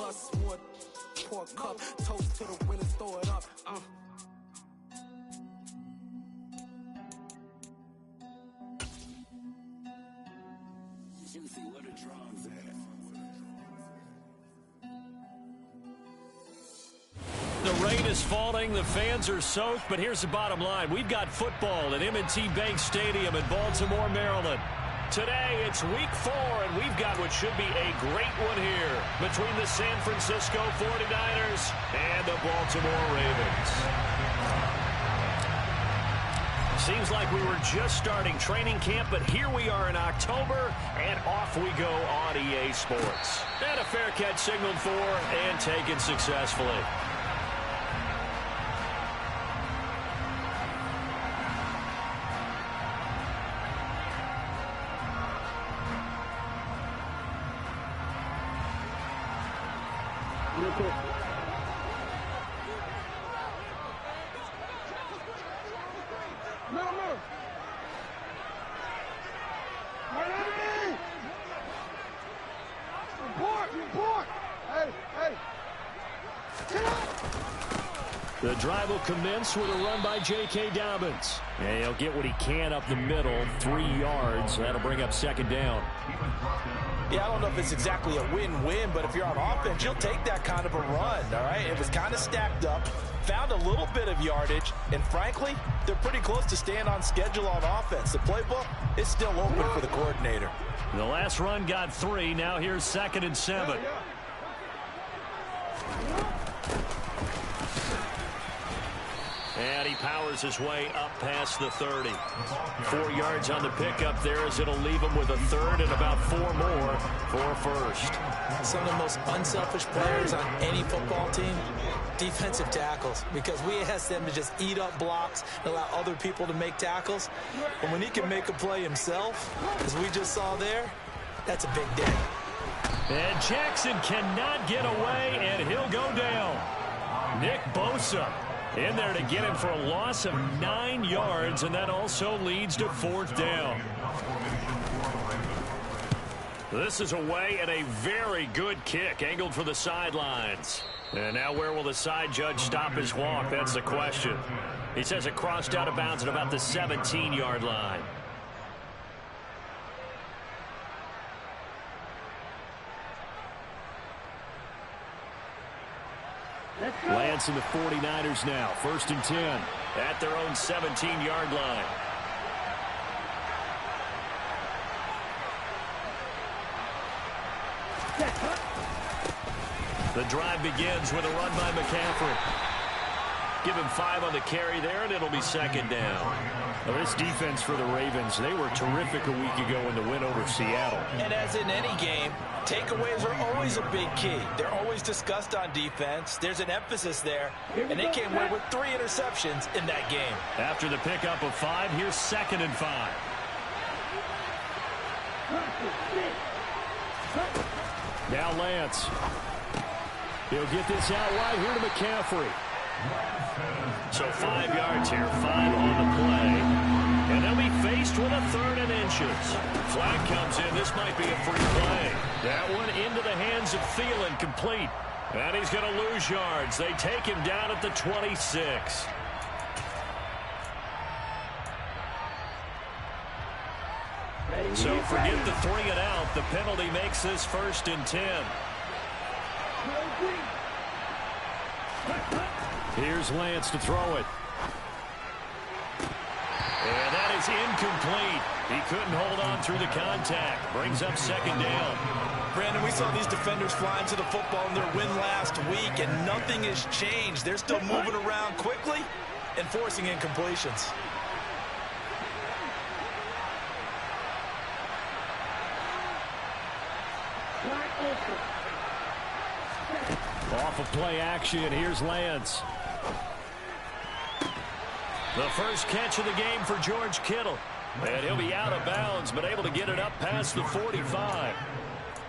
bus, more pork cup, toast to the winners, throw it up. Where the drums at? The rain is falling, the fans are soaked, but here's the bottom line. We've got football at M&T Bank Stadium in Baltimore, Maryland. Today, it's week 4, and we've got what should be a great one here between the San Francisco 49ers and the Baltimore Ravens. Seems like we were just starting training camp, but here we are in October, and off we go on EA Sports. And a fair catch signaled for and taken successfully. The drive will commence with a run by J.K. Dobbins. And he'll get what he can up the middle, 3 yards. That'll bring up second down. Yeah, I don't know if it's exactly a win-win, but if you're on offense, you'll take that kind of a run, all right? It was kind of stacked up, found a little bit of yardage, and frankly, they're pretty close to staying on schedule on offense. The playbook is still open for the coordinator. The last run got 3. Now here's 2nd and 7. And he powers his way up past the 30. 4 yards on the pickup there as it'll leave him with a third and about 4 more for first. Some of the most unselfish players on any football team, defensive tackles, because we ask them to just eat up blocks and allow other people to make tackles. And when he can make a play himself, as we just saw there, that's a big day. And Jackson cannot get away, and he'll go down. Nick Bosa in there to get him for a loss of 9 yards, and that also leads to 4th down. This is away and a very good kick, angled for the sidelines. And now where will the side judge stop his walk? That's the question. He says it crossed out of bounds at about the 17-yard line. Lance and the 49ers now, 1st and 10 at their own 17-yard line. The drive begins with a run by McCaffrey. Give him 5 on the carry there, and it'll be 2nd down. Well, this defense for the Ravens, they were terrific a week ago in the win over Seattle. And as in any game, takeaways are always a big key. They're always discussed on defense. There's an emphasis there, and they came away with 3 interceptions in that game. After the pickup of 5, here's 2nd and 5. Now Lance. He'll get this out wide here to McCaffrey. So 5 yards here, 5 on the play. And they'll be faced with a 3rd and inches. Flag comes in. This might be a free play. That one into the hands of Thielen, complete. And he's going to lose yards. They take him down at the 26. So forget the 3 and out. The penalty makes this 1st and 10. Here's Lance to throw it. And that is incomplete. He couldn't hold on through the contact. Brings up 2nd down. Brandon, we saw these defenders flying to the football in their win last week, and nothing has changed. They're still moving around quickly and forcing incompletions. Off of play action, here's Lance. The first catch of the game for George Kittle. And he'll be out of bounds, but able to get it up past the 45.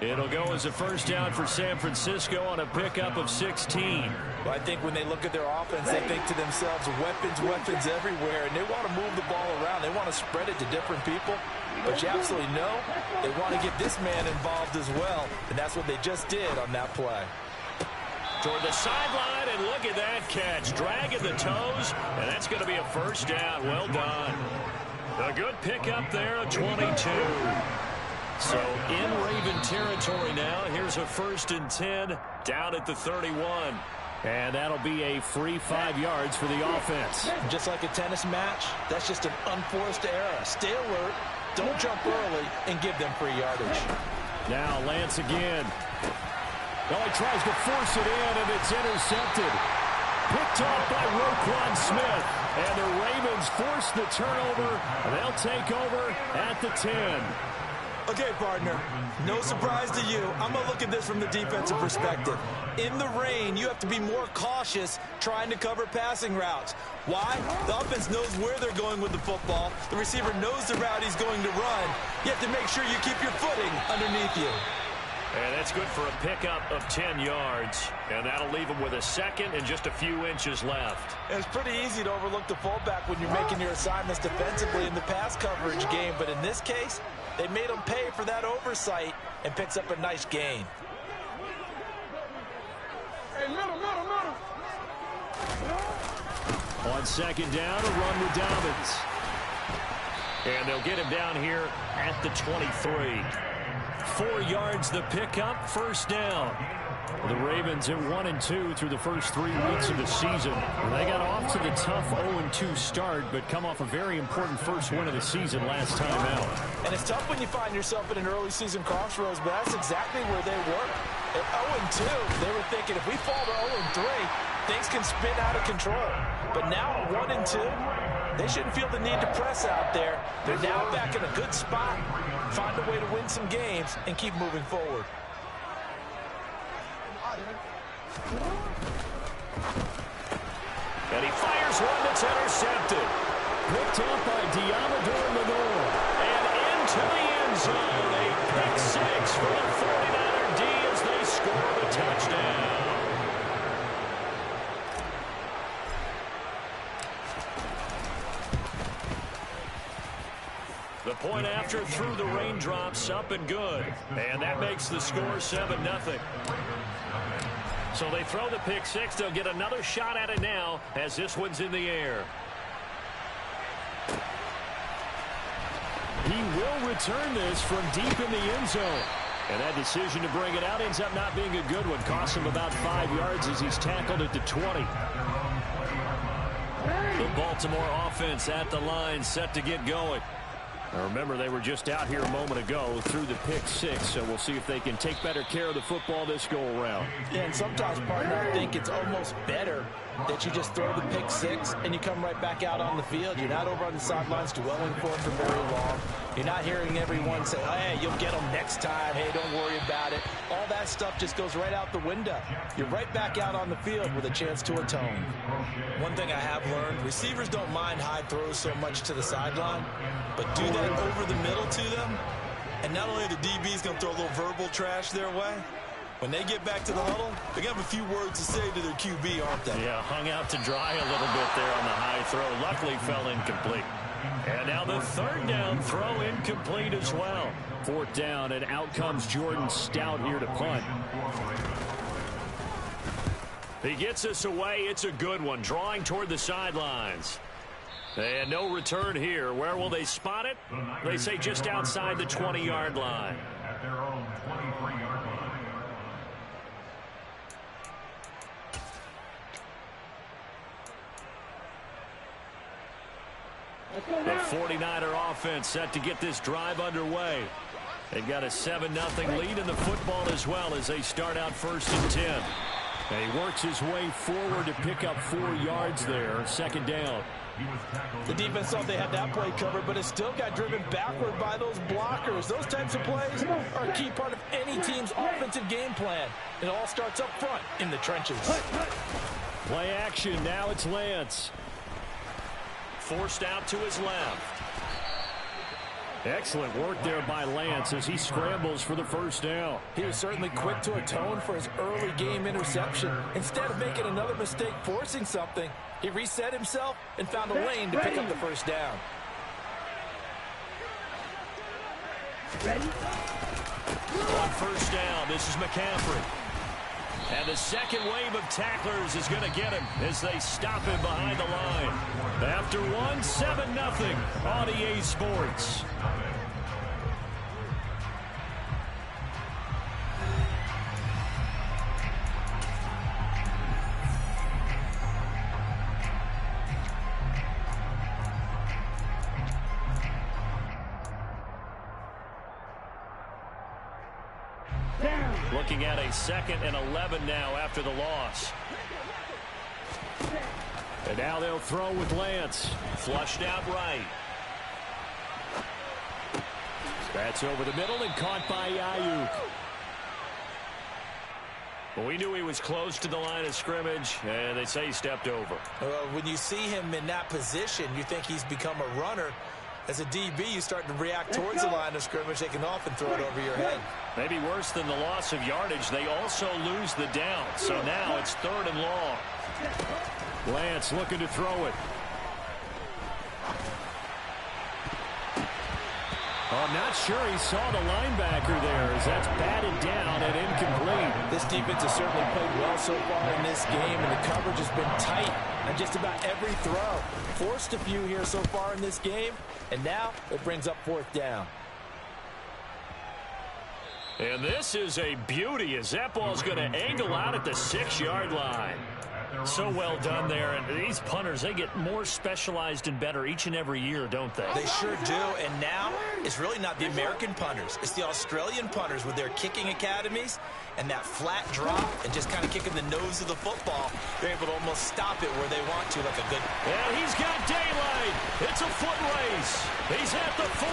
It'll go as a 1st down for San Francisco on a pickup of 16. Well, I think when they look at their offense, they think to themselves, weapons everywhere, and they want to move the ball around. They want to spread it to different people. But you absolutely know they want to get this man involved as well, and that's what they just did on that play. toward the sideline, and look at that catch. Dragging the toes, and that's going to be a first down. Well done. A good pickup there of 22. So in Raven territory now. Here's a 1st and 10 down at the 31. And that'll be a free 5 yards for the offense. Just like a tennis match, that's just an unforced error. Stay alert, don't jump early, and give them free yardage. Now Lance again. Oh, he tries to force it in, and it's intercepted. Picked off by Roquan Smith. And the Ravens force the turnover. They'll take over at the 10. Okay, partner, no surprise to you. I'm going to look at this from the defensive perspective. In the rain, you have to be more cautious trying to cover passing routes. Why? The offense knows where they're going with the football. The receiver knows the route he's going to run. You have to make sure you keep your footing underneath you. And that's good for a pickup of 10 yards. And that'll leave him with a second and just a few inches left. It's pretty easy to overlook the fullback when you're making your assignments defensively in the pass coverage game. But in this case, they made him pay for that oversight and picks up a nice gain. On 2nd down, a run with Dobbins. And they'll get him down here at the 23. 4 yards the pickup, 1st down. The Ravens at 1-2 through the first 3 weeks of the season. They got off to the tough 0-2 start, but come off a very important first win of the season last time out. And it's tough when you find yourself in an early season crossroads, but that's exactly where they were. At 0-2, they were thinking if we fall to 0-3, things can spin out of control. But now at 1-2, they shouldn't feel the need to press out there. They're now back in a good spot, find a way to win some games, and keep moving forward. And he fires one that's intercepted. Picked up by Diamador Lenore. And into the end zone. A pick 6 for the 49er D as they score the touchdown. The point after through the raindrops, up and good. And that makes the score 7-0. So they throw the pick 6. They'll get another shot at it now as this one's in the air. He will return this from deep in the end zone. And that decision to bring it out ends up not being a good one. Costs him about 5 yards as he's tackled at the 20. The Baltimore offense at the line, set to get going. Now remember, they were just out here a moment ago through the pick 6, so we'll see if they can take better care of the football this go-around. Yeah, and sometimes, partner, I think it's almost better that you just throw the pick 6 and you come right back out on the field. You're not over on the sidelines dwelling for it for very long. You're not hearing everyone say, hey, you'll get them next time. Hey, don't worry about it. All that stuff just goes right out the window. You're right back out on the field with a chance to atone. One thing I have learned, receivers don't mind high throws so much to the sideline, but do that over the middle to them, and not only are the DBs going to throw a little verbal trash their way, when they get back to the huddle, they're going to have a few words to say to their QB, aren't they? Yeah, hung out to dry a little bit there on the high throw. Luckily fell incomplete. And now the 3rd down throw incomplete as well. 4th down, and out comes Jordan Stout here to punt. He gets us away. It's a good one, drawing toward the sidelines. And no return here. Where will they spot it? They say just outside the 20-yard line. At their own 23-yard line. The 49er offense set to get this drive underway. They've got a 7-0 lead in the football as well as they start out 1st and 10. And he works his way forward to pick up 4 yards there. 2nd down. The defense thought they had that play covered, but it still got driven backward by those blockers. Those types of plays are a key part of any team's offensive game plan. It all starts up front in the trenches. Play action. Now it's Lance. Forced out to his left. Excellent work there by Lance as he scrambles for the 1st down. He was certainly quick to atone for his early game interception. Instead of making another mistake forcing something, he reset himself and found a lane to pick up the 1st down. On 1st down, this is McCaffrey. And the second wave of tacklers is going to get him as they stop him behind the line. After 7-0 on EA Sports. Looking at a 2nd and 11 now after the loss. And now they'll throw with Lance. Flushed out right. That's over the middle and caught by Ayuk. Well, we knew he was close to the line of scrimmage, and they say he stepped over. When you see him in that position, you think he's become a runner. As a DB, you start to react towards the line of scrimmage. They can often throw it over your head. Maybe worse than the loss of yardage, they also lose the down. So now it's 3rd and long. Lance looking to throw it. Oh, I'm not sure he saw the linebacker there as that's batted down and incomplete. This defense has certainly played well so far in this game, and the coverage has been tight on just about every throw. Forced a few here so far in this game, and now it brings up 4th down. And this is a beauty as that ball's going to angle out at the 6-yard line. So well done there. And these punters, they get more specialized and better each and every year, don't they? They sure do. And now it's really not the American punters. It's the Australian punters with their kicking academies and that flat drop and just kind of kicking the nose of the football. They're able to almost stop it where they want to, like a good... And he's got daylight. It's a foot race. He's at the 40,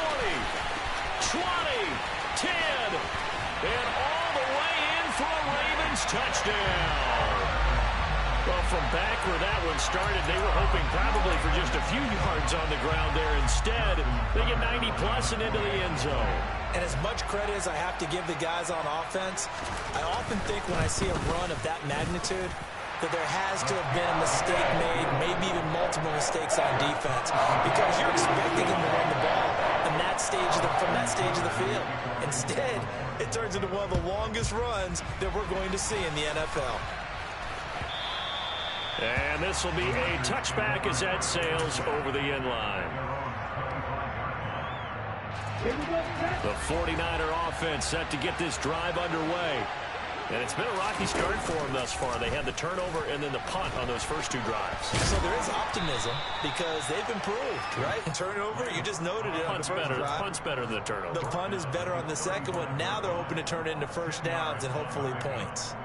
20, 10, and all the way in for a Ravens touchdown. Well, from back where that one started, they were hoping probably for just a few yards on the ground there. Instead, they get 90-plus and into the end zone. And as much credit as I have to give the guys on offense, I often think when I see a run of that magnitude that there has to have been a mistake made, maybe even multiple mistakes on defense, because you're expecting them to run the ball from that stage of the field. Instead, it turns into one of the longest runs that we're going to see in the NFL. And this will be a touchback as that sails over the end line. The 49er offense set to get this drive underway. And it's been a rocky start for them thus far. They had the turnover and then the punt on those first 2 drives. So there is optimism because they've improved, right? And turnover, you just noted it on the first drive. Punt's better than the turnover. The punt is better on the second one. Now they're hoping to turn it into first downs and hopefully points.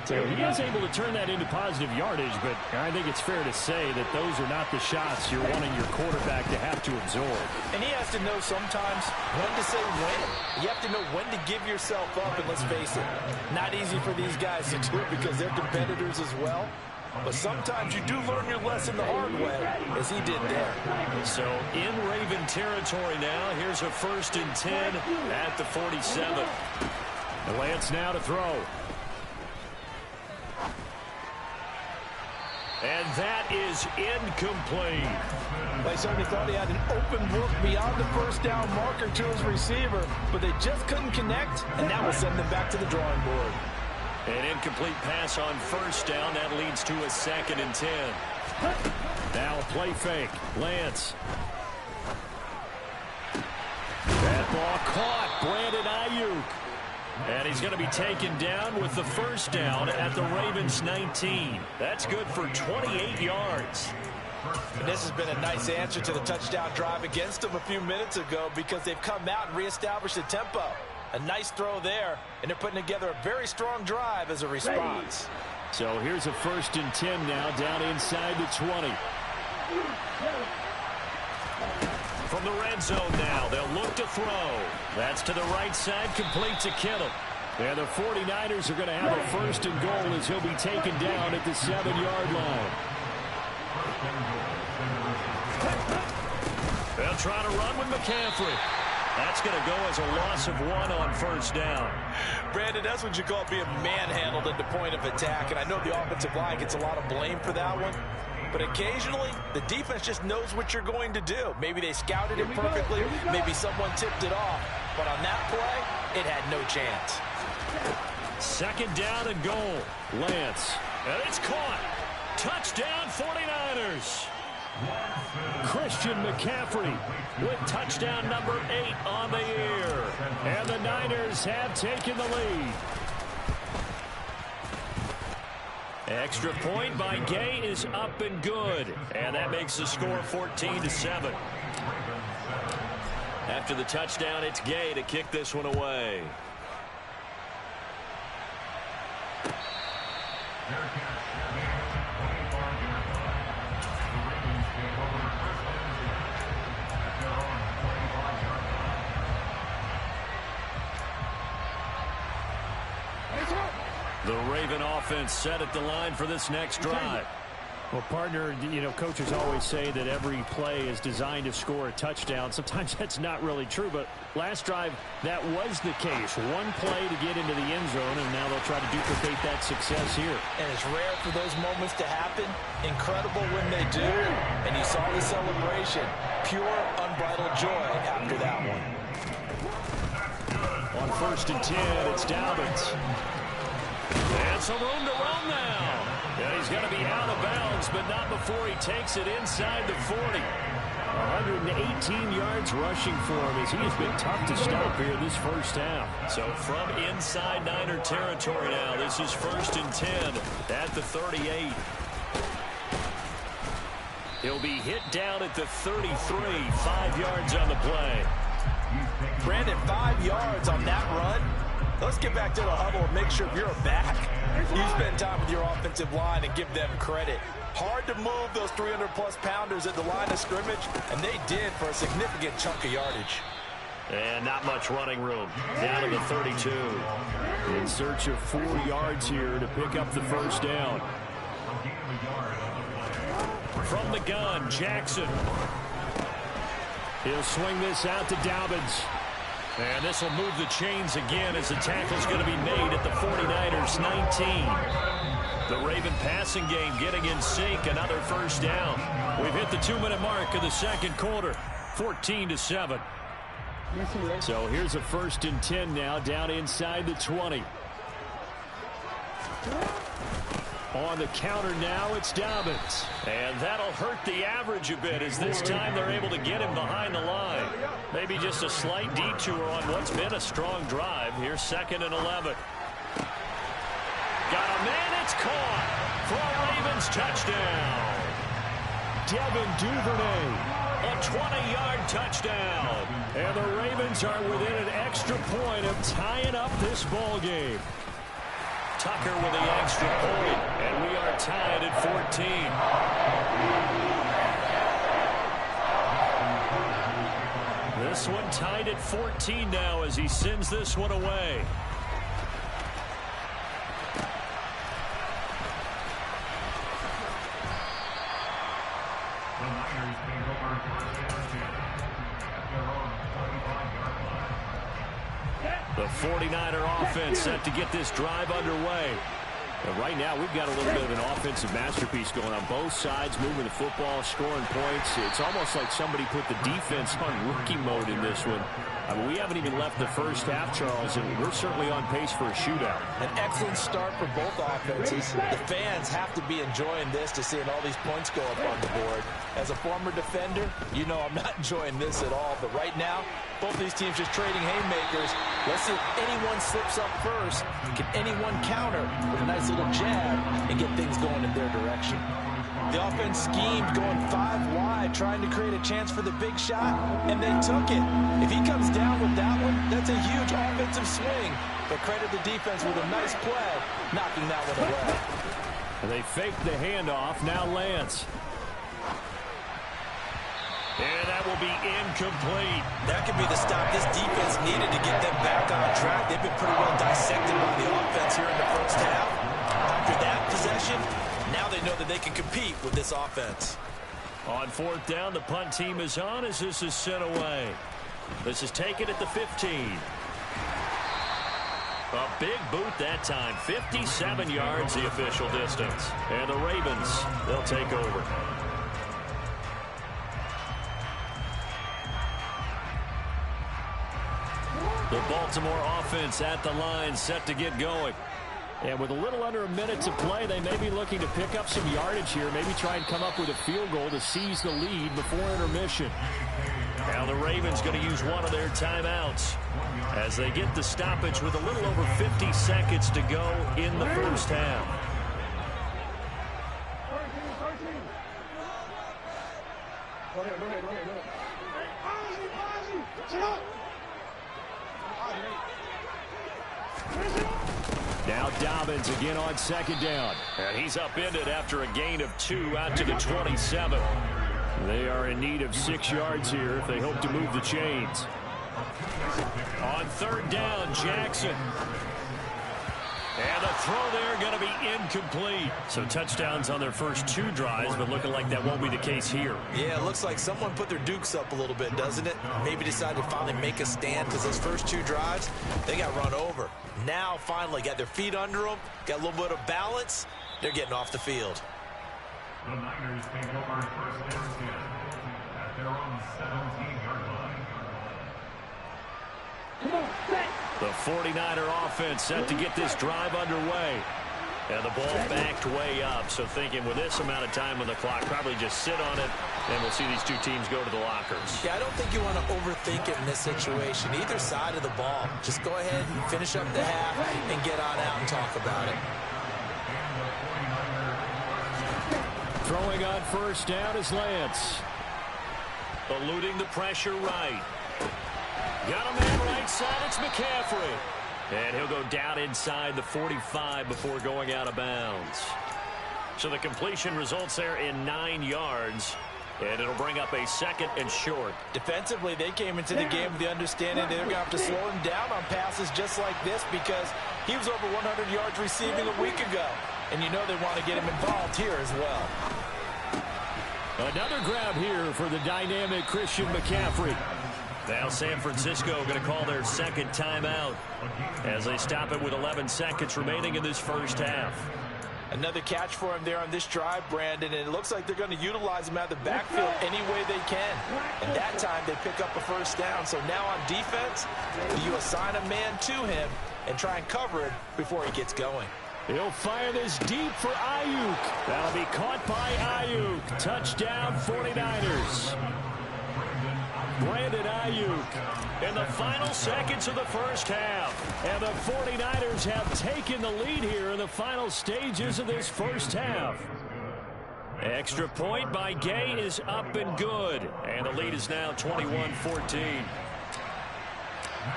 So he is able to turn that into positive yardage, but I think it's fair to say that those are not the shots you're wanting your quarterback to have to absorb. And he has to know sometimes when to say when. You have to know when to give yourself up, and let's face it, not easy for these guys to do it because they're competitors as well. But sometimes you do learn your lesson the hard way, as he did there. So in Raven territory now, here's a 1st and 10 at the 47. Lance now to throw. And that is incomplete. They certainly thought he had an open look beyond the first down marker to his receiver, but they just couldn't connect, and that will send them back to the drawing board. An incomplete pass on first down. That leads to a 2nd and 10. Now a play fake. Lance. That ball caught. Brandon Ayuk. And he's going to be taken down with the first down at the Ravens 19. That's good for 28 yards. And this has been a nice answer to the touchdown drive against them a few minutes ago because they've come out and reestablished the tempo. A nice throw there, and they're putting together a very strong drive as a response. So here's a 1st and 10 now down inside the 20. From the red zone now, they'll look to throw. That's to the right side, complete to Kittle. And the 49ers are going to have a 1st and goal as he'll be taken down at the 7-yard line. They'll try to run with McCaffrey. That's going to go as a loss of 1 on first down. Brandon, that's what you call being manhandled at the point of attack. And I know the offensive line gets a lot of blame for that one. But occasionally, the defense just knows what you're going to do. Maybe they scouted it perfectly. Maybe someone tipped it off. But on that play, it had no chance. Second down and goal. Lance. And it's caught. Touchdown 49ers. Christian McCaffrey with touchdown number 8 on the year. And the Niners have taken the lead. Extra point by Gay is up and good. And that makes the score 14-7. After the touchdown, it's Gay to kick this one away. The Raven offense set at the line for this next drive. Well, partner, you know, coaches always say that every play is designed to score a touchdown. Sometimes that's not really true, but last drive, that was the case. One play to get into the end zone, and now they'll try to duplicate that success here. And it's rare for those moments to happen. Incredible when they do. And you saw the celebration. Pure, unbridled joy after that one. On 1st and 10, it's Dobbins. And some room to run now. And he's going to be out of bounds, but not before he takes it inside the 40. 118 yards rushing for him as he has been tough to stop here this first half. So from inside Niner territory now, this is 1st and 10 at the 38. He'll be hit down at the 33, 5 yards on the play. Brandon, 5 yards on that run. Let's get back to the huddle and make sure you're back. You spend time with your offensive line and give them credit. Hard to move those 300-plus pounders at the line of scrimmage, and they did for a significant chunk of yardage. And not much running room. Down to the 32. In search of 4 yards here to pick up the first down. From the gun, Jackson. He'll swing this out to Dobbins. And this will move the chains again as the tackle's going to be made at the 49ers 19. The Raven passing game getting in sync. Another first down. We've hit the 2-minute mark of the second quarter. 14-7. So here's a 1st and 10 now down inside the 20. On the counter now, it's Dobbins. And that'll hurt the average a bit as this time they're able to get him behind the line. Maybe just a slight detour on what's been a strong drive. Here's 2nd and 11. Got a man, it's caught for a Ravens touchdown. Devin Duvernay. A 20-yard touchdown. And the Ravens are within an extra point of tying up this ball game. Tucker with the extra point, and we are tied at 14. This one tied at 14 now as he sends this one away. The Niners take over 1st and 10 at their own 25-yard line. The 49er offense set to get this drive underway. And right now, we've got a little bit of an offensive masterpiece going on both sides, moving the football, scoring points. It's almost like somebody put the defense on rookie mode in this one. I mean, we haven't even left the first half, Charles, and we're certainly on pace for a shootout. An excellent start for both offenses. The fans have to be enjoying this to seeing all these points go up on the board. As a former defender, you know I'm not enjoying this at all. But right now, both these teams just trading haymakers. Let's see if anyone slips up first. Can anyone counter with a nice little jab and get things going in their direction? The offense schemed, going 5 wide, trying to create a chance for the big shot, and they took it. If he comes down with that one, that's a huge offensive swing. But credit the defense with a nice play, knocking that one away. And they faked the handoff. Now Lance. And that will be incomplete. That could be the stop this defense needed to get them back on track. They've been pretty well dissected by the offense here in the first half. After that possession, now they know that they can compete with this offense. On 4th down, the punt team is on as this is sent away. This is taken at the 15. A big boot that time. 57 yards the official distance. And the Ravens, they'll take over. The Baltimore offense at the line, set to get going. And with a little under a minute to play, they may be looking to pick up some yardage here, maybe try and come up with a field goal to seize the lead before intermission. Now the Ravens going to use one of their timeouts as they get the stoppage with a little over 50 seconds to go in the first half. Now Dobbins again on second down. And he's upended after a gain of 2 out to the 27. They are in need of 6 yards here if they hope to move the chains. On third down, Jackson. And the throw there going to be incomplete. So touchdowns on their first 2 drives, but looking like that won't be the case here. Yeah, it looks like someone put their dukes up a little bit, doesn't it? Maybe decided to finally make a stand because those first 2 drives, they got run over. Now, finally, got their feet under them, got a little bit of balance. They're getting off the field. The Niners take over first and 10 at their own 17-yard line. The 49er offense set to get this drive underway. And the ball backed way up. So thinking with this amount of time on the clock, probably just sit on it, and we'll see these 2 teams go to the lockers. Yeah, I don't think you want to overthink it in this situation. Either side of the ball. Just go ahead and finish up the half and get on out and talk about it. Throwing on first down is Lance. Eluding the pressure right. Got a man right side. It's McCaffrey. And he'll go down inside the 45 before going out of bounds. So the completion results there in 9 yards. And it'll bring up a 2nd and short. Defensively, they came into the game with the understanding they're going to have to slow him down on passes just like this because he was over 100 yards receiving a week ago. And you know they want to get him involved here as well. Another grab here for the dynamic Christian McCaffrey. Now San Francisco going to call their 2nd timeout as they stop it with 11 seconds remaining in this first half. Another catch for him there on this drive, Brandon, and it looks like they're going to utilize him out of the backfield any way they can. And that time they pick up a first down. So now on defense, you assign a man to him and try and cover it before he gets going. He'll fire this deep for Ayuk. That'll be caught by Ayuk. Touchdown 49ers. Brandon Ayuk in the final seconds of the first half. And the 49ers have taken the lead here in the final stages of this first half. Extra point by Gay is up and good. And the lead is now 21-14.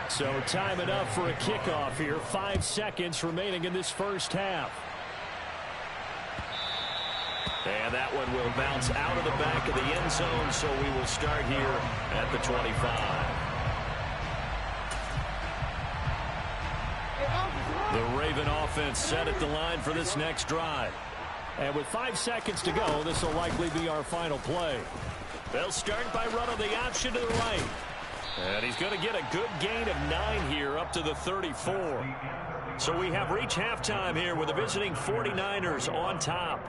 So time enough for a kickoff here. 5 seconds remaining in this first half. And that one will bounce out of the back of the end zone, so we will start here at the 25. The Raven offense set at the line for this next drive. And with 5 seconds to go, this will likely be our final play. They'll start by running the option to the right. And he's going to get a good gain of 9 here up to the 34. So we have reached halftime here with the visiting 49ers on top.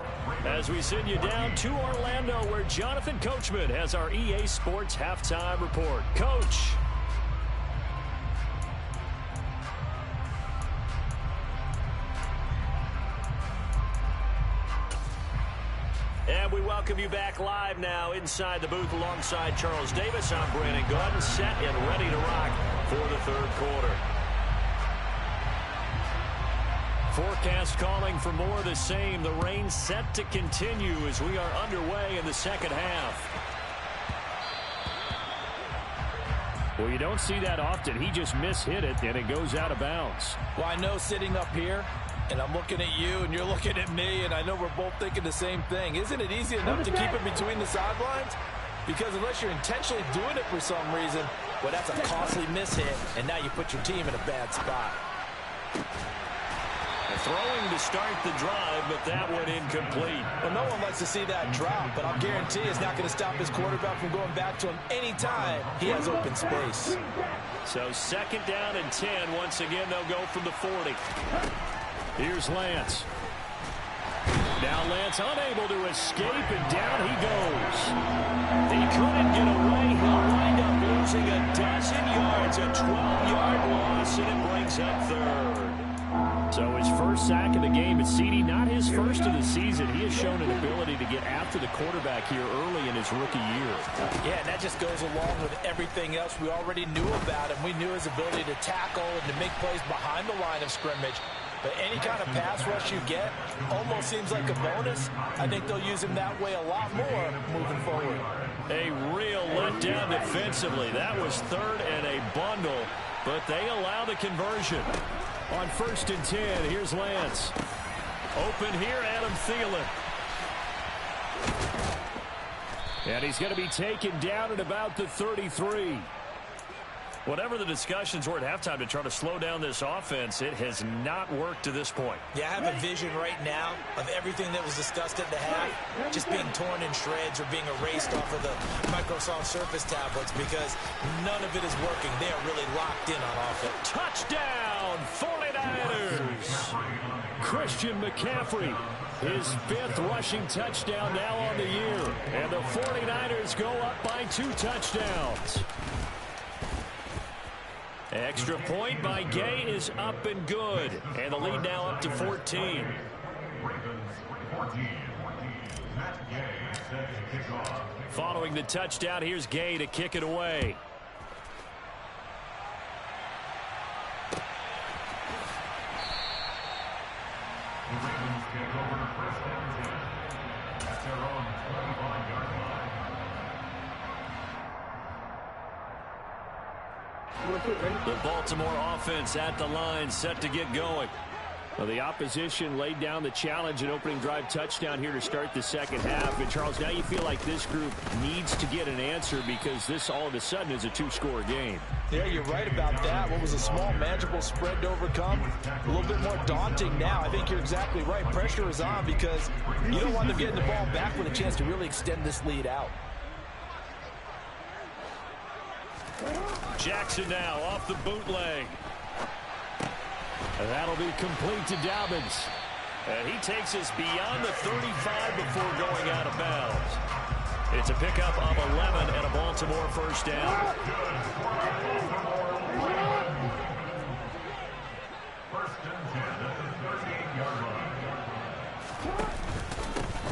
As we send you down to Orlando where Jonathan Coachman has our EA Sports halftime report. Coach. And we welcome you back live now inside the booth alongside Charles Davis. I'm Brandon Gaudin, set and ready to rock for the third quarter. Forecast calling for more of the same. The rain set to continue as we are underway in the second half. Well, you don't see that often. He just mishit it, and it goes out of bounds. Well, I know sitting up here, and I'm looking at you, and you're looking at me, and I know we're both thinking the same thing. Isn't it easy enough to keep it between the sidelines? Because unless you're intentionally doing it for some reason, well, that's a costly mishit, and now you put your team in a bad spot. Throwing to start the drive, but that one incomplete. Well, no one likes to see that drop, but I'll guarantee it's not going to stop his quarterback from going back to him anytime he has open space. So second down and 10. Once again, they'll go from the 40. Here's Lance. Now Lance unable to escape, and down he goes. He couldn't get away. He'll wind up losing a dozen yards, a 12-yard loss, and it brings up third. So his first sack of the game at CD, not his first of the season. He has shown an ability to get after the quarterback here early in his rookie year. Yeah, and that just goes along with everything else we already knew about him. We knew his ability to tackle and to make plays behind the line of scrimmage. But any kind of pass rush you get almost seems like a bonus. I think they'll use him that way a lot more moving forward. A real letdown defensively. That was third and a bundle, but they allow the conversion. On 1st and 10, here's Lance. Open here, Adam Thielen. And he's going to be taken down at about the 33. Whatever the discussions were at halftime to try to slow down this offense, it has not worked to this point. Yeah, I have a vision right now of everything that was discussed at the half just being torn in shreds or being erased off of the Microsoft Surface tablets because none of it is working. They are really locked in on offense. Touchdown, 49ers! Christian McCaffrey, his 5th rushing touchdown now on the year. And the 49ers go up by 2 touchdowns. Extra point by Gay is up and good. And the lead now up to 14. Following the touchdown, here's Gay to kick it away. The Ravens take over 1st and 10 at their own 25-yard line. The Baltimore offense at the line, set to get going. Well, the opposition laid down the challenge, an opening drive touchdown here to start the second half. And, Charles, now you feel like this group needs to get an answer because this all of a sudden is a 2-score game. Yeah, you're right about that. What was a small, manageable spread to overcome, a little bit more daunting now. I think you're exactly right. Pressure is on because you don't want them getting the ball back with a chance to really extend this lead out. Jackson now off the bootleg. And that'll be complete to Dobbins. And he takes us beyond the 35 before going out of bounds. It's a pickup of 11 and a Baltimore first down.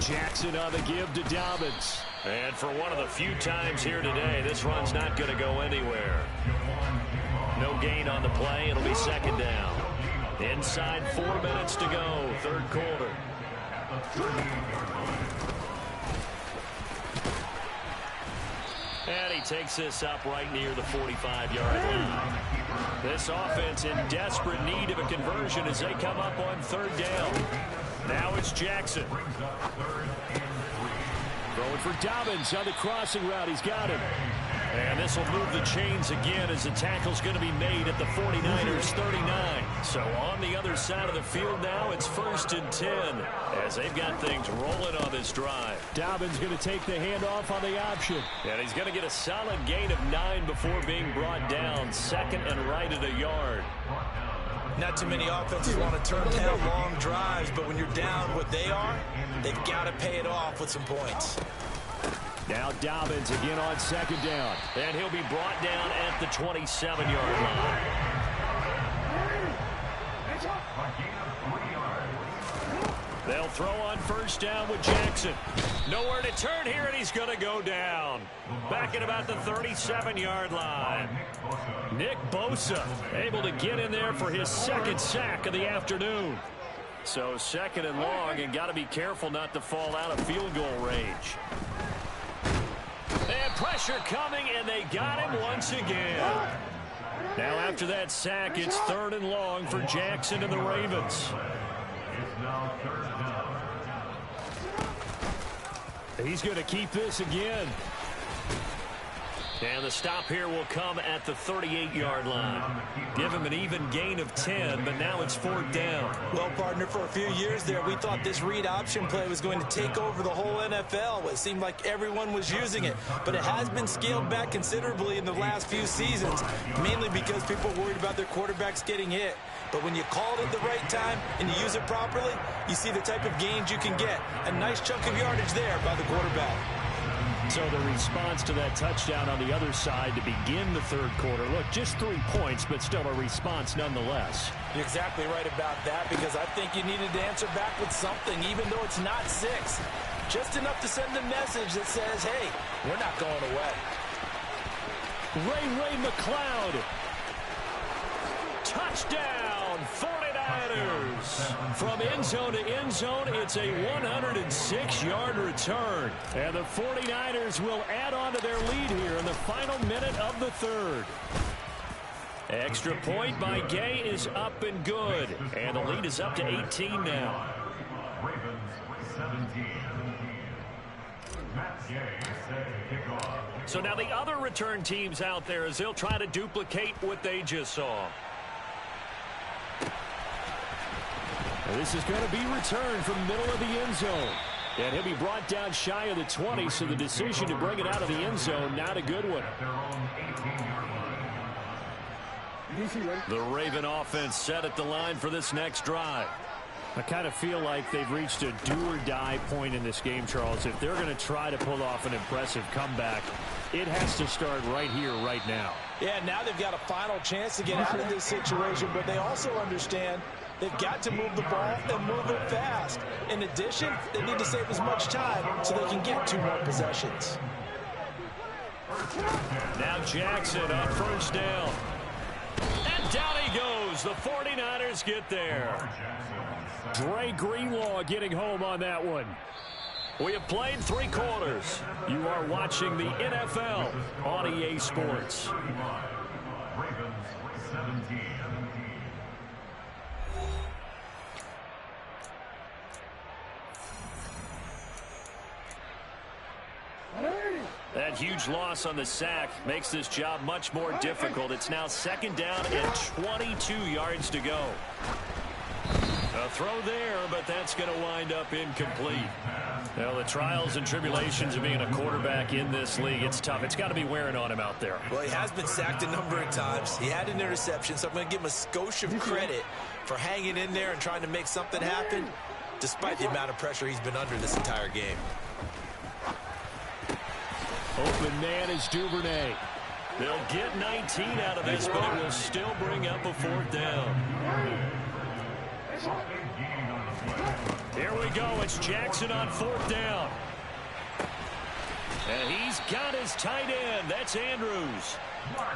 Jackson on the give to Dobbins. And for one of the few times here today, this run's not going to go anywhere. No gain on the play. It'll be second down. Inside 4 minutes to go, third quarter. And he takes this up right near the 45-yard line. This offense in desperate need of a conversion as they come up on third down. Now it's Jackson. Throwing for Dobbins on the crossing route. He's got him. And this will move the chains again as the tackle's going to be made at the 49ers 39. So on the other side of the field now, it's 1st and 10 as they've got things rolling on this drive. Dobbins going to take the handoff on the option. And he's going to get a solid gain of 9 before being brought down. Second and right at a yard. Not too many offenses want to turn down long drives, but when you're down what they are, they've got to pay it off with some points. Now Dobbins again on second down. And he'll be brought down at the 27-yard line. They'll throw on first down with Jackson. Nowhere to turn here, and he's going to go down. Back at about the 37-yard line. Nick Bosa able to get in there for his second sack of the afternoon. So second and long, and got to be careful not to fall out of field goal range. And pressure coming, and they got him once again. Now after that sack, it's third and long for Jackson and the Ravens. He's going to keep this again. And the stop here will come at the 38-yard line. Give him an even gain of 10, but now it's fourth down. Well, partner, for a few years there, we thought this read option play was going to take over the whole NFL. It seemed like everyone was using it, but it has been scaled back considerably in the last few seasons, mainly because people are worried about their quarterbacks getting hit. But when you call it at the right time and you use it properly, you see the type of gains you can get. A nice chunk of yardage there by the quarterback. So the response to that touchdown on the other side to begin the third quarter. Look, just 3 points, but still a response nonetheless. You're exactly right about that, because I think you needed to answer back with something, even though it's not 6. Just enough to send a message that says, hey, we're not going away. Ray McCloud. Touchdown, 49ers. From end zone to end zone, it's a 106-yard return. And the 49ers will add on to their lead here in the final minute of the third. Extra point by Gay is up and good. And the lead is up to 18 now. Ravens 17. Matt Gay set to kick off. So now the other return teams out there as they'll try to duplicate what they just saw. And this is going to be returned from middle of the end zone. And he'll be brought down shy of the 20, so the decision to bring it out of the end zone, not a good one. The Raven offense set at the line for this next drive. I kind of feel like they've reached a do-or-die point in this game, Charles. If they're going to try to pull off an impressive comeback, it has to start right here, right now. Yeah, now they've got a final chance to get out of this situation, but they also understand they've got to move the ball and move it fast. In addition, they need to save as much time so they can get 2 more possessions. Now Jackson on first down. And down he goes. The 49ers get there. Dre Greenlaw getting home on that one. We have played 3 quarters. You are watching the NFL on EA Sports. Ravens 17. That huge loss on the sack makes this job much more difficult. It's now 2nd down and 22 yards to go. A throw there, but that's going to wind up incomplete. Well, the trials and tribulations of being a quarterback in this league, it's tough. It's got to be wearing on him out there. Well, he has been sacked a number of times. He had an interception, so I'm going to give him a skosh of credit for hanging in there and trying to make something happen, despite the amount of pressure he's been under this entire game. Open man is Duvernay. They'll get 19 out of this, but it will still bring up a 4th down. Here we go. It's Jackson on 4th down. And he's got his tight end. That's Andrews.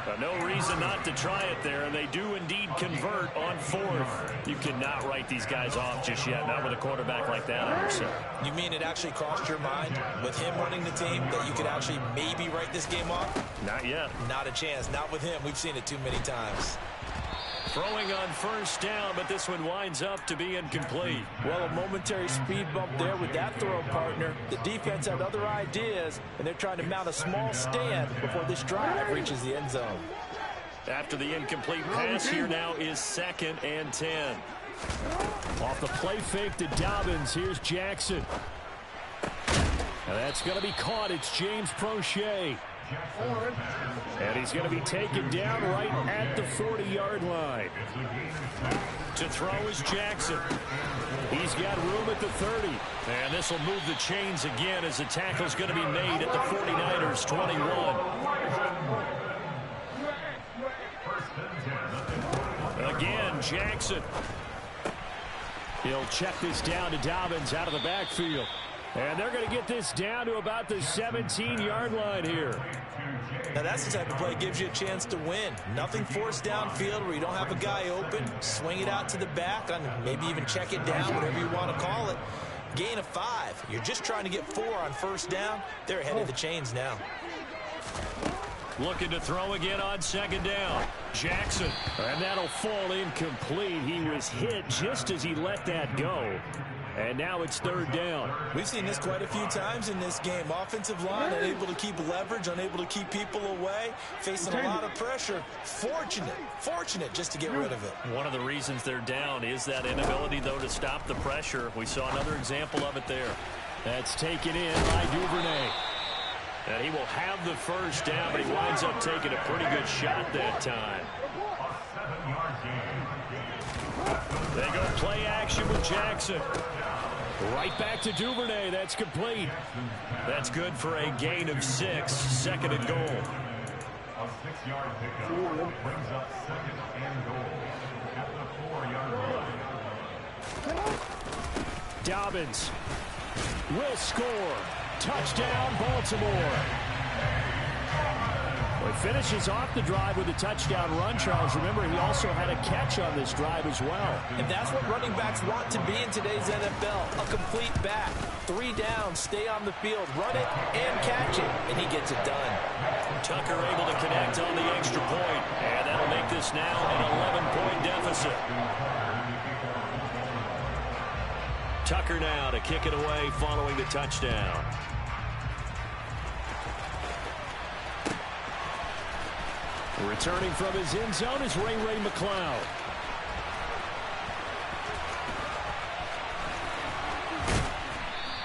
But no reason not to try it there, and they do indeed convert on 4th. You cannot write these guys off just yet, not with a quarterback like that on your side. You mean it actually crossed your mind with him running the team that you could actually maybe write this game off? Not yet. Not a chance. Not with him. We've seen it too many times. Throwing on first down, but this one winds up to be incomplete. Well, a momentary speed bump there with that throw partner. The defense had other ideas, and they're trying to mount a small stand before this drive reaches the end zone. After the incomplete pass, here now is 2nd and 10. Off the play fake to Dobbins, here's Jackson. Now that's going to be caught. It's James Prochet. And he's going to be taken down right at the 40-yard line. To throw is Jackson. He's got room at the 30. And this will move the chains again as the tackle's going to be made at the 49ers 21. Again, Jackson. He'll check this down to Dobbins out of the backfield. And they're going to get this down to about the 17-yard line here. Now that's the type of play that gives you a chance to win. Nothing forced downfield where you don't have a guy open. Swing it out to the back, and maybe even check it down, whatever you want to call it. Gain of 5. You're just trying to get 4 on first down. They're ahead of the chains now. Looking to throw again on 2nd down. Jackson. And that'll fall incomplete. He was hit just as he let that go. And now it's 3rd down. We've seen this quite a few times in this game. Offensive line unable to keep leverage, unable to keep people away, facing a lot of pressure. Fortunate just to get rid of it. One of the reasons they're down is that inability, though, to stop the pressure. We saw another example of it there. That's taken in by Duvernay. And he will have the first down, but he winds up taking a pretty good shot that time. They go play action with Jackson. Right back to Duvernay. That's complete. That's good for a gain of 6. Second and goal. A 6-yard pickup brings up second and goal at the 4-yard line. Dobbins will score. Touchdown, Baltimore. Well, he finishes off the drive with a touchdown run, Charles. Remember, he also had a catch on this drive as well. And that's what running backs want to be in today's NFL. A complete back. 3 downs, stay on the field, run it, and catch it. And he gets it done. Tucker able to connect on the extra point. And that'll make this now an 11-point deficit. Tucker now to kick it away following the touchdown. Returning from his end zone is Ray McCloud.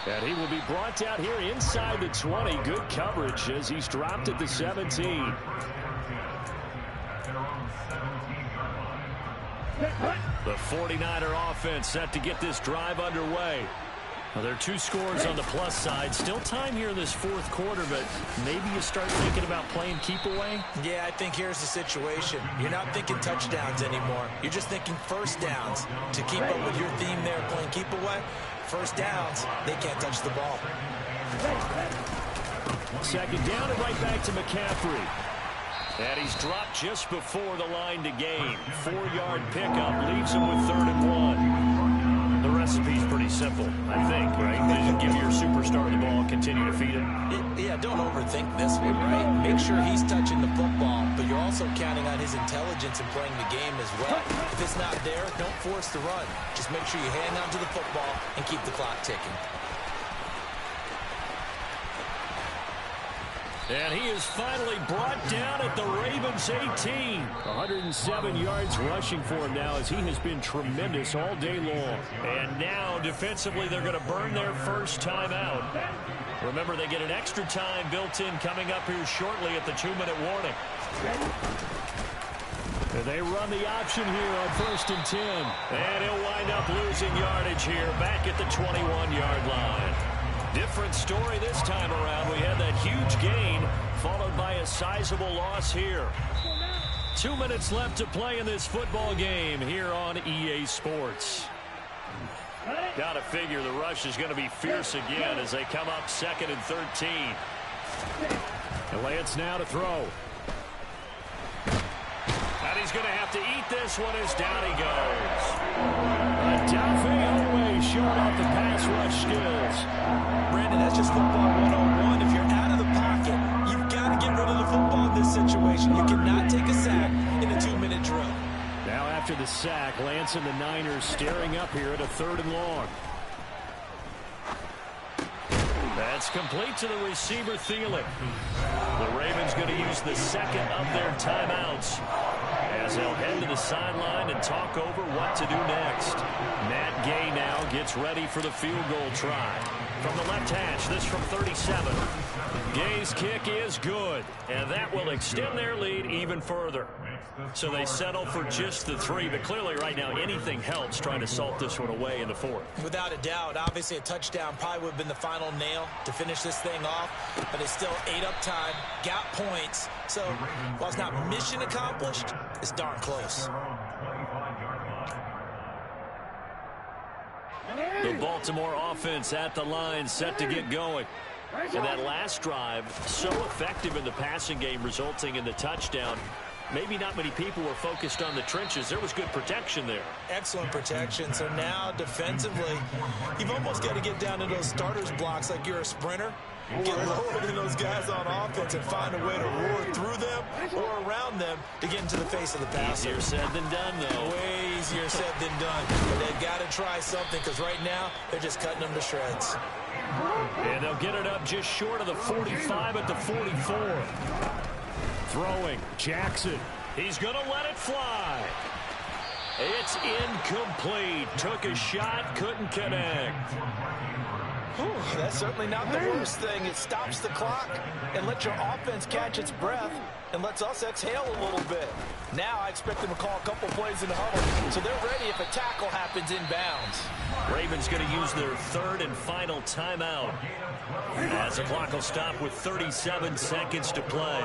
And he will be brought down here inside the 20. Good coverage as he's dropped at the 17. The 49er offense set to get this drive underway. Well, there are 2 scores on the plus side. Still time here in this 4th quarter, but maybe you start thinking about playing keep away? Yeah, I think here's the situation. You're not thinking touchdowns anymore. You're just thinking first downs. To keep up with your theme there, playing keep away, first downs, they can't touch the ball. Second down and right back to McCaffrey. And he's dropped just before the line to gain. 4-yard pickup leaves him with 3rd and 1. The recipe's pretty simple, I think, right? Just give your superstar the ball, continue to feed it. Yeah, don't overthink this one, right? Make sure he's touching the football, but you're also counting on his intelligence in playing the game as well. If it's not there, don't force the run. Just make sure you hang on to the football and keep the clock ticking. And he is finally brought down at the Ravens 18. 107 yards rushing for him now as he has been tremendous all day long. And now defensively they're going to burn their first time out. Remember, they get an extra time built in coming up here shortly at the 2-minute warning. And they run the option here on 1st and 10. And he'll wind up losing yardage here back at the 21-yard line. Different story this time around. We had that huge gain followed by a sizable loss here. 2 minutes left to play in this football game here on EA Sports. Got to figure the rush is going to be fierce again as they come up 2nd and 13. And Lance now to throw. And he's going to have to eat this one as down he goes. Odafe showing off the pass rush skills. Brandon, that's just football 101. If you're out of the pocket, you've got to get rid of the football in this situation. You cannot take a sack in a 2-minute drill. Now after the sack, Lance and the Niners staring up here at a 3rd and long. That's complete to the receiver, Thielen. The Ravens going to use the 2nd of their timeouts as they'll head to the sideline and talk over what to do next. Matt Gay now gets ready for the field goal try. From the left hash, this from 37. Gay's kick is good, and that will extend their lead even further. So they settle for just the 3, but clearly right now anything helps trying to salt this one away in the 4th. Without a doubt, obviously a touchdown probably would have been the final nail to finish this thing off, but it's still ate up time, got points, so while it's not mission accomplished, it's darn close. The Baltimore offense at the line set to get going. And that last drive, so effective in the passing game, resulting in the touchdown. Maybe not many people were focused on the trenches. There was good protection there. Excellent protection. So now defensively, you've almost got to get down to those starters blocks like you're a sprinter. Get lower than those guys on offense and find a way to roar through them or around them to get into the face of the passer. Easier said than done, though. Way easier said than done. But they've got to try something because right now they're just cutting them to shreds. And they'll get it up just short of the 45 at the 44. Throwing, Jackson. He's going to let it fly. It's incomplete. Took a shot, couldn't connect. Whew, that's certainly not the worst thing. It stops the clock and lets your offense catch its breath. and lets us exhale a little bit. Now I expect them to call a couple plays in the huddle, so they're ready if a tackle happens inbounds. Ravens going to use their third and final timeout as the clock will stop with 37 seconds to play.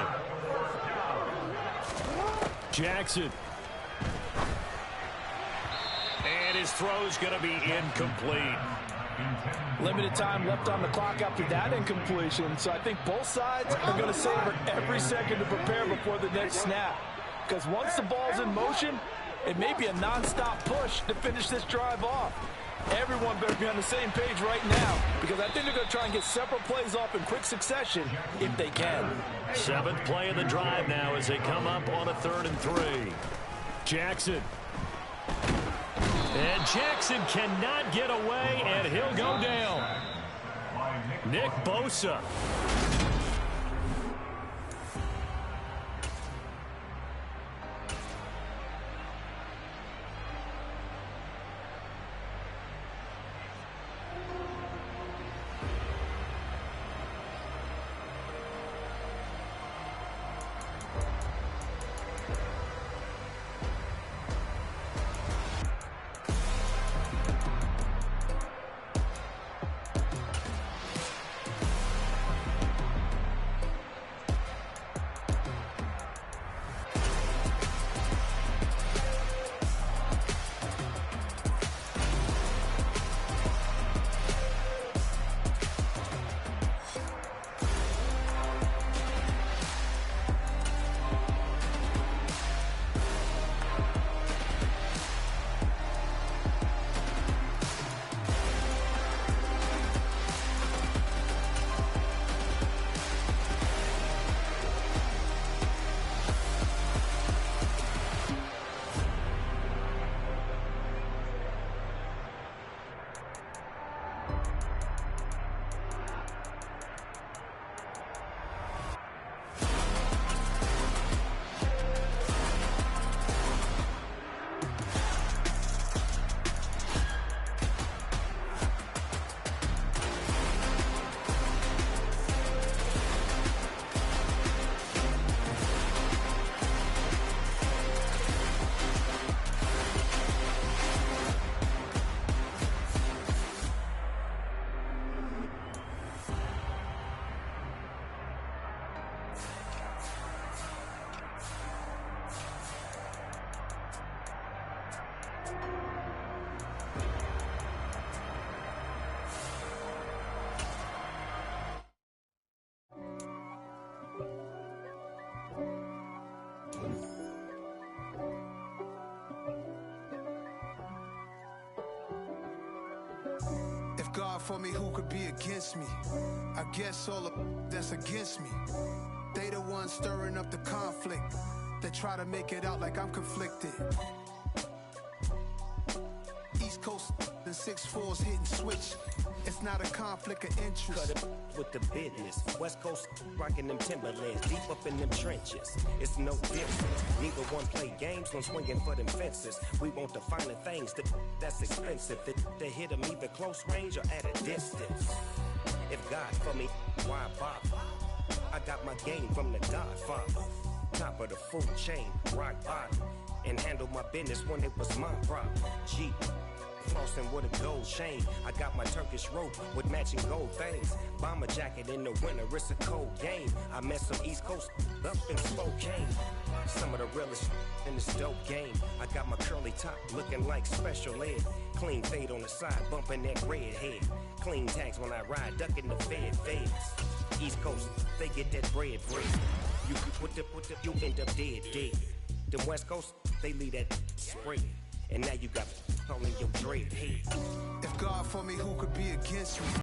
Jackson. And his throw's going to be incomplete. Limited time left on the clock after that incompletion, so I think both sides are going to savor every second to prepare before the next snap. Because once the ball's in motion, it may be a non-stop push to finish this drive off. Everyone better be on the same page right now, because I think they're going to try and get several plays off in quick succession if they can. Seventh play of the drive now as they come up on a 3rd and 3. Jackson. And Jackson cannot get away, and he'll go down. Nick Bosa. God for me, who could be against me? I guess all of that's against me. They the ones stirring up the conflict. They try to make it out like I'm conflicted. East Coast and 6'4's hitting switch. It's not a conflict of interest. Cut it with the business. West Coast rocking them Timberlands, deep up in them trenches. It's no difference. Neither one play games, one swinging for them fences. We want the finer things that's expensive. They hit them either close range or at a distance. If God for me, why bother? I got my game from the Godfather. Top of the food chain, rock bottom. And handle my business when it was my problem. G. Flossing with a gold chain. I got my Turkish rope with matching gold things. Bomber jacket in the winter, it's a cold game. I met some East Coast up in Spokane. Some of the realest in this dope game. I got my curly top looking like special ed. Clean fade on the side, bumping that red head. Clean tags when I ride, ducking the feds. East Coast, they get that bread. You you end up dead. The West Coast, they leave that spread. And now you got all in your dread head. If God for me, who could be against me?